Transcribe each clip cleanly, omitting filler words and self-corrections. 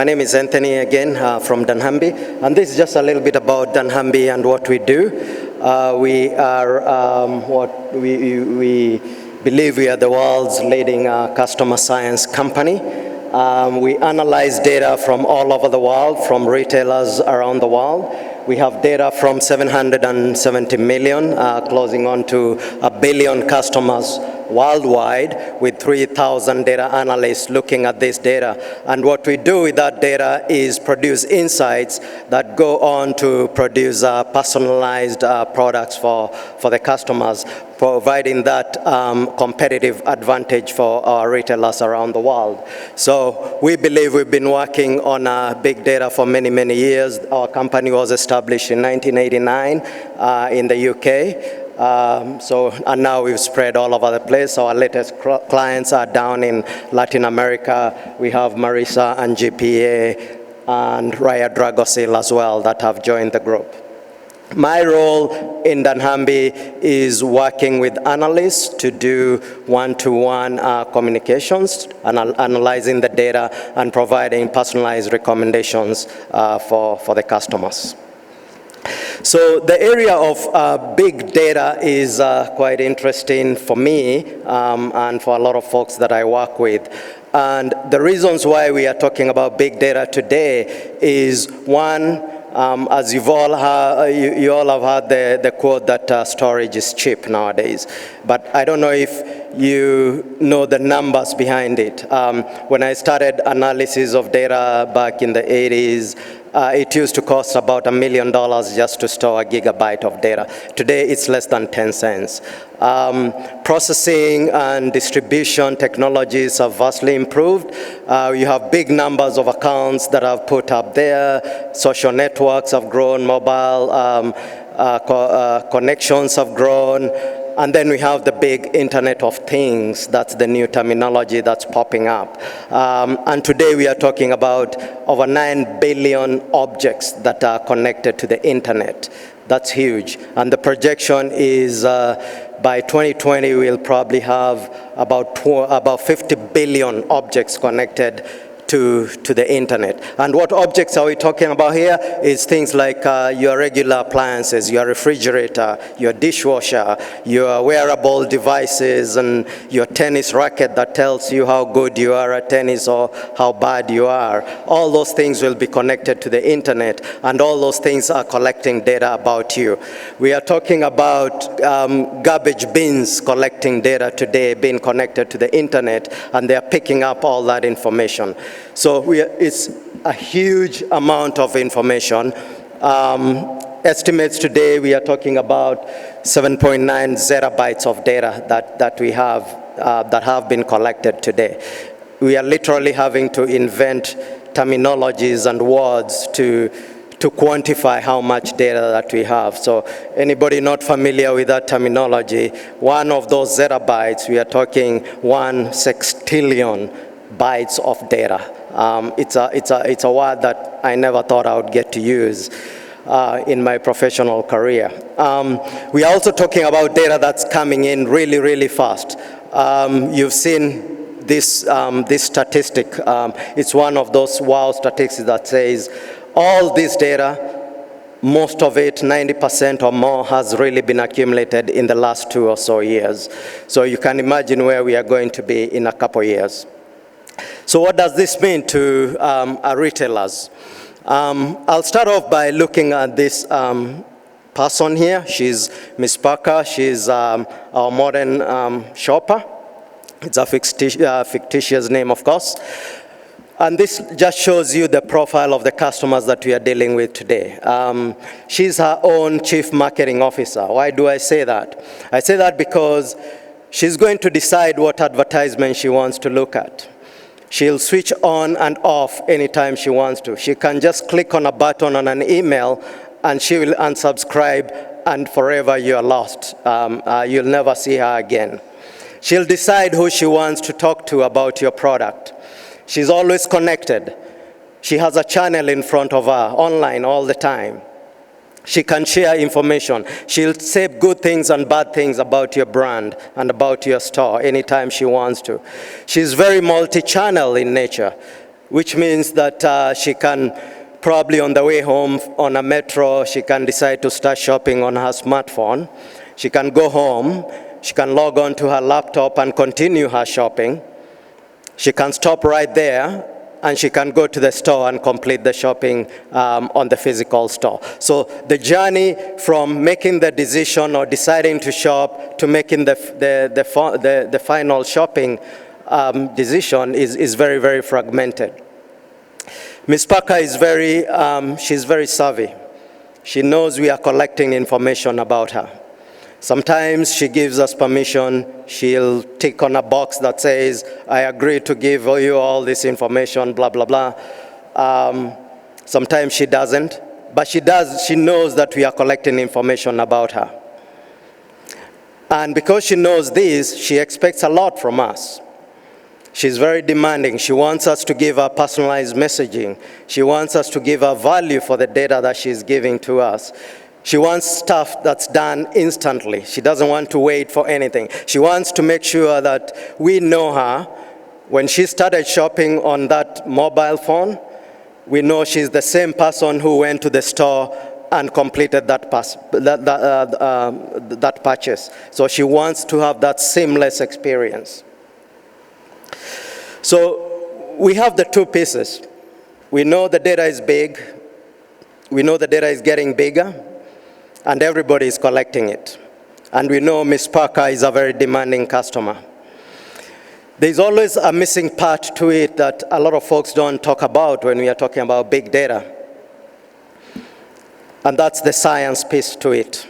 My name is Anthony again from dunnhumby, and this is just a little bit about dunnhumby and what we do. We believe we are the world's leading customer science company. We analyze data from all over the world, from retailers around the world. We have data from 770 million, closing on to 1 billion customers worldwide, with 3,000 data analysts looking at this data. And what we do with that data is produce insights that go on to produce personalized products for the customers, providing that competitive advantage for our retailers around the world. So we believe we've been working on big data for many, many years. Our company was established in 1989 in the UK. And now we've spread all over the place. Our latest clients are down in Latin America. We have Marisa and GPA and Raya Dragosil as well that have joined the group. My role in dunnhumby is working with analysts to do one-to-one communications, analyzing the data and providing personalized recommendations for the customers. So the area of big data is quite interesting for me and for a lot of folks that I work with. And the reasons why we are talking about big data today is, one, as you all have heard the quote that storage is cheap nowadays. But I don't know if you know the numbers behind it. When I started analysis of data back in the 80s, it used to cost about $1 million just to store a gigabyte of data. Today, it's less than 10 cents. Processing and distribution technologies have vastly improved. You have big numbers of accounts that have put up there. Social networks have grown. Mobile connections have grown. And then we have the big Internet of Things. That's the new terminology that's popping up. And today we are talking about over 9 billion objects that are connected to the Internet. That's huge. And the projection is by 2020, we'll probably have about 50 billion objects connected to the Internet. And what objects are we talking about here is things like your regular appliances, your refrigerator, your dishwasher, your wearable devices, and your tennis racket that tells you how good you are at tennis or how bad you are. All those things will be connected to the Internet, and all those things are collecting data about you. We are talking about garbage bins collecting data today, being connected to the Internet, and they're picking up all that information. So it's a huge amount of information. Estimates today, we are talking about 7.9 zettabytes of data that we have that have been collected today. We are literally having to invent terminologies and words to quantify how much data that we have. So anybody not familiar with that terminology, one of those zettabytes, we are talking 1 sextillion bytes of data. It's a word that I never thought I would get to use in my professional career. We are also talking about data that's coming in really, really fast. You've seen this statistic. It's one of those wow statistics that says all this data, most of it, 90% or more, has really been accumulated in the last 2 or so years. So you can imagine where we are going to be in a couple years. So what does this mean to our retailers? I'll start off by looking at this person here. She's Miss Parker. She's our modern shopper. It's a fictitious name, of course. And this just shows you the profile of the customers that we are dealing with today. She's her own chief marketing officer. Why do I say that? I say that because she's going to decide what advertisement she wants to look at. She'll switch on and off anytime she wants to. She can just click on a button on an email and she will unsubscribe, and forever you're lost. You'll never see her again. She'll decide who she wants to talk to about your product. She's always connected. She has a channel in front of her online all the time. She can share information. She'll say good things and bad things about your brand and about your store anytime she wants to. She's very multi-channel in nature. which means that she can probably on the way home on a metro, she can decide to start shopping on her smartphone. She can go home, she can log on to her laptop and continue her shopping. She can stop right there, and she can go to the store and complete the shopping on the physical store. So the journey from making the decision or deciding to shop to making the final shopping decision is very, very fragmented. Ms. Parker is she's very savvy. She knows we are collecting information about her. Sometimes she gives us permission. She'll tick on a box that says, I agree to give you all this information, blah, blah, blah. Sometimes she doesn't, but she knows that we are collecting information about her. And because she knows this, she expects a lot from us. She's very demanding. She wants us to give her personalized messaging. She wants us to give her value for the data that she's giving to us. She wants stuff that's done instantly. She doesn't want to wait for anything. She wants to make sure that we know her. When she started shopping on that mobile phone, we know she's the same person who went to the store and completed that purchase. So she wants to have that seamless experience. So we have the two pieces. We know the data is big. We know the data is getting bigger. And everybody is collecting it. And we know Ms. Parker is a very demanding customer. There's always a missing part to it that a lot of folks don't talk about when we are talking about big data. And that's the science piece to it.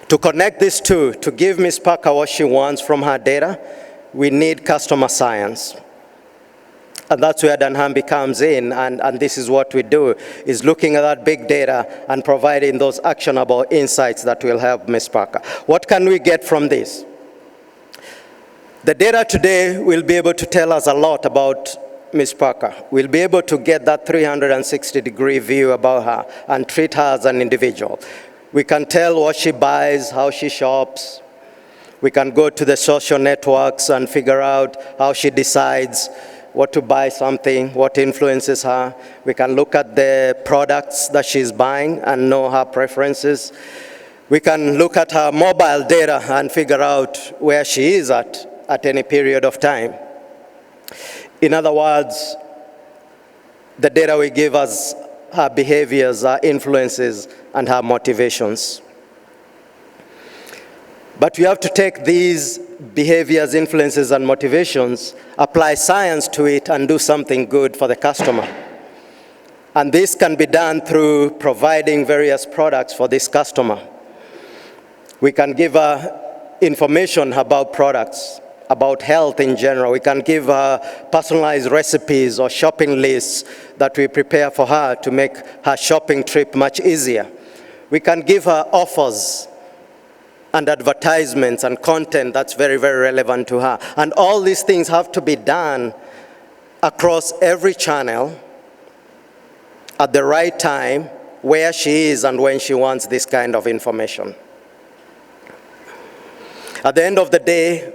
To connect these two, to give Ms. Parker what she wants from her data, we need customer science. And that's where dunnhumby comes in, and this is what we do, is looking at that big data and providing those actionable insights that will help Ms. Parker. What can we get from this? The data today will be able to tell us a lot about Ms. Parker. We'll be able to get that 360-degree view about her and treat her as an individual. We can tell what she buys, how she shops. We can go to the social networks and figure out how she decides what to buy something, what influences her. We can look at the products that she's buying and know her preferences. We can look at her mobile data and figure out where she is at any period of time. In other words, the data will give us her behaviors, her influences, and her motivations. But we have to take these behaviors, influences, and motivations, apply science to it, and do something good for the customer. And this can be done through providing various products for this customer. We can give her information about products, about health in general. We can give her personalized recipes or shopping lists that we prepare for her to make her shopping trip much easier. We can give her offers and advertisements and content that's very, very relevant to her. And all these things have to be done across every channel at the right time, where she is and when she wants this kind of information. At the end of the day,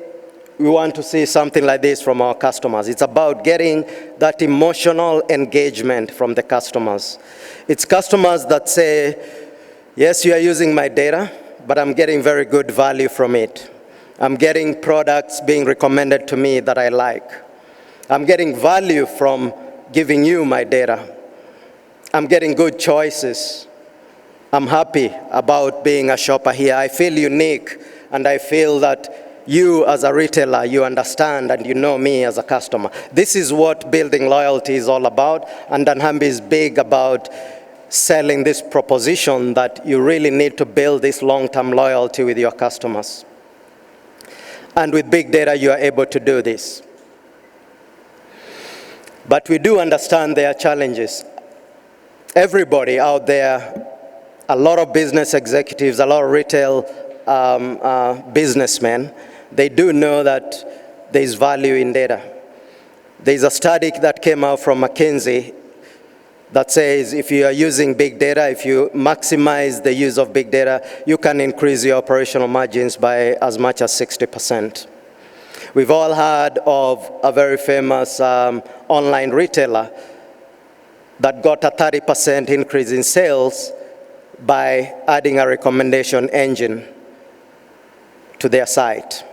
we want to see something like this from our customers. It's about getting that emotional engagement from the customers. It's customers that say, yes, you are using my data, but I'm getting very good value from it. I'm getting products being recommended to me that I like. I'm getting value from giving you my data. I'm getting good choices. I'm happy about being a shopper here. I feel unique, and I feel that you as a retailer, you understand and you know me as a customer. This is what building loyalty is all about, and dunnhumby is big about selling this proposition that you really need to build this long-term loyalty with your customers. And with big data, you are able to do this. But we do understand there are challenges. Everybody out there, a lot of business executives, a lot of retail businessmen, they do know that there is value in data. There's a study that came out from McKinsey that says if you are using big data, if you maximize the use of big data, you can increase your operational margins by as much as 60%. We've all heard of a very famous online retailer that got a 30% increase in sales by adding a recommendation engine to their site.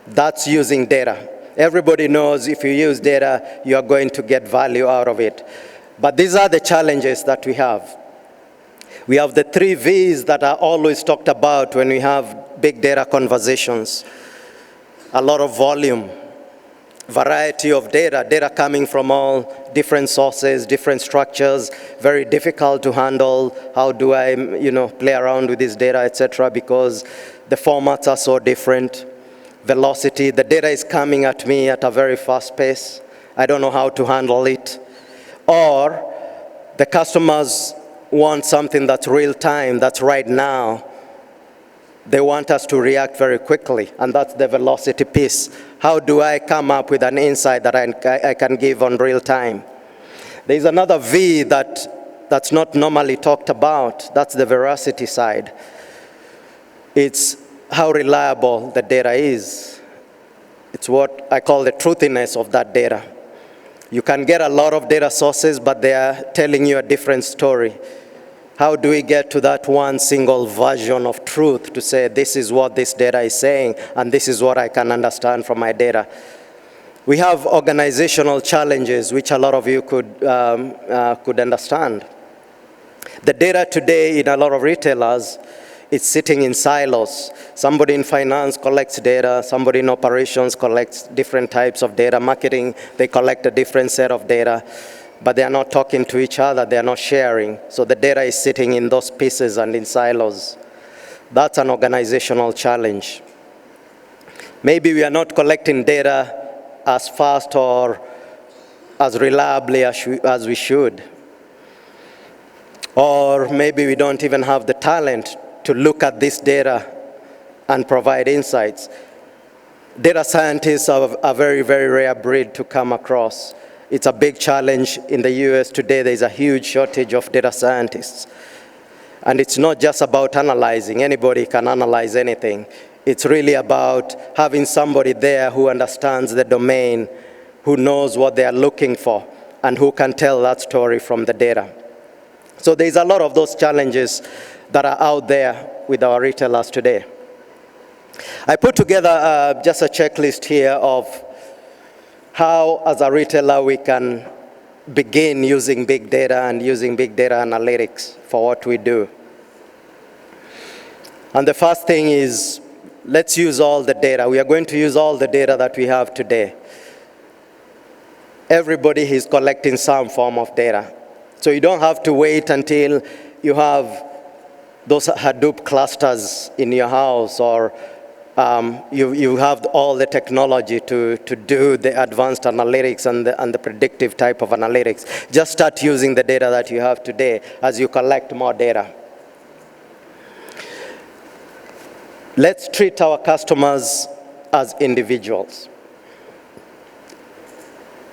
That's using data. Everybody knows if you use data, you are going to get value out of it. But these are the challenges that we have. We have the 3 V's that are always talked about when we have big data conversations. A lot of volume, variety of data, data coming from all different sources, different structures, very difficult to handle. How do I, play around with this data, etc., because the formats are so different. Velocity, the data is coming at me at a very fast pace. I don't know how to handle it. Or the customers want something that's real time, that's right now. They want us to react very quickly, and that's the velocity piece. How do I come up with an insight that I can give on real time? There's another V that's not normally talked about. That's the veracity side. It's how reliable the data is. It's what I call the truthiness of that data. You can get a lot of data sources, but they are telling you a different story. How do we get to that one single version of truth to say, this is what this data is saying, and this is what I can understand from my data? We have organizational challenges, which a lot of you could understand. The data today in a lot of retailers, it's sitting in silos. Somebody in finance collects data, somebody in operations collects different types of data. Marketing, they collect a different set of data, but they are not talking to each other, they are not sharing. So the data is sitting in those pieces and in silos. That's an organizational challenge. Maybe we are not collecting data as fast or as reliably as we should. Or maybe we don't even have the talent to look at this data and provide insights. Data scientists are a very, very rare breed to come across. It's a big challenge in the US today. There's a huge shortage of data scientists. And it's not just about analyzing. Anybody can analyze anything. It's really about having somebody there who understands the domain, who knows what they are looking for, and who can tell that story from the data. So there's a lot of those challenges that are out there with our retailers today. I put together just a checklist here of how, as a retailer, we can begin using big data and using big data analytics for what we do. And the first thing is, let's use all the data. We are going to use all the data that we have today. Everybody is collecting some form of data. So you don't have to wait until you have those Hadoop clusters in your house, or you have all the technology to do the advanced analytics and the predictive type of analytics. Just start using the data that you have today as you collect more data. Let's treat our customers as individuals.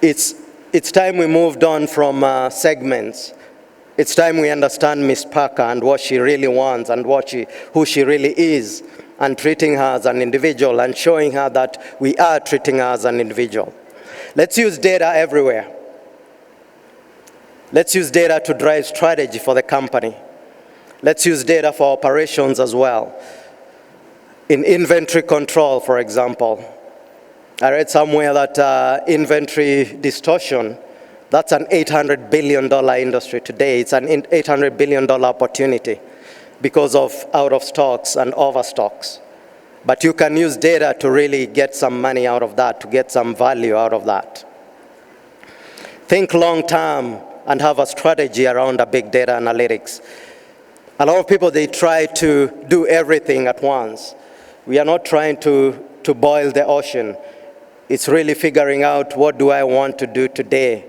It's time we moved on from segments. It's time we understand Miss Parker and what she really wants and who she really is, and treating her as an individual and showing her that we are treating her as an individual. Let's use data everywhere. Let's use data to drive strategy for the company. Let's use data for operations as well. In inventory control, for example, I read somewhere that inventory distortion, that's an $800 billion industry today. It's an $800 billion opportunity because of out of stocks and overstocks. But you can use data to really get some money out of that, to get some value out of that. Think long term and have a strategy around a big data analytics. A lot of people, they try to do everything at once. We are not trying to boil the ocean. It's really figuring out, what do I want to do today,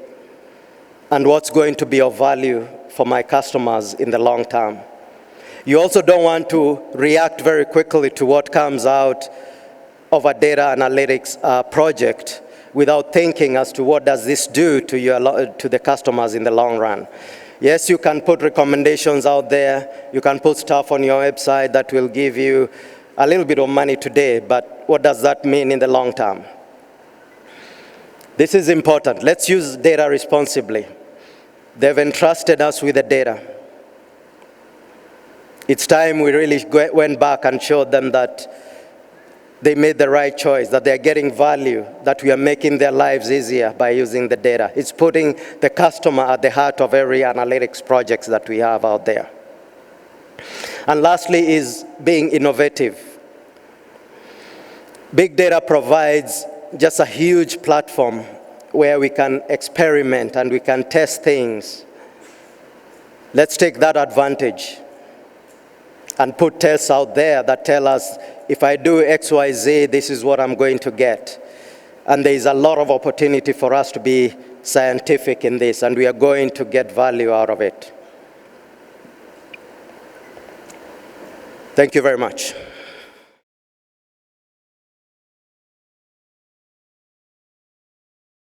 and what's going to be of value for my customers in the long term. You also don't want to react very quickly to what comes out of a data analytics project without thinking as to what does this do to the customers in the long run. Yes, you can put recommendations out there. You can put stuff on your website that will give you a little bit of money today, but what does that mean in the long term? This is important. Let's use data responsibly. They've entrusted us with the data. It's time we really went back and showed them that they made the right choice, that they're getting value, that we are making their lives easier by using the data. It's putting the customer at the heart of every analytics project that we have out there. And lastly is being innovative. Big data provides just a huge platform where we can experiment and we can test things. Let's take that advantage and put tests out there that tell us, if I do X, Y, Z, this is what I'm going to get. And there is a lot of opportunity for us to be scientific in this, and we are going to get value out of it. Thank you very much.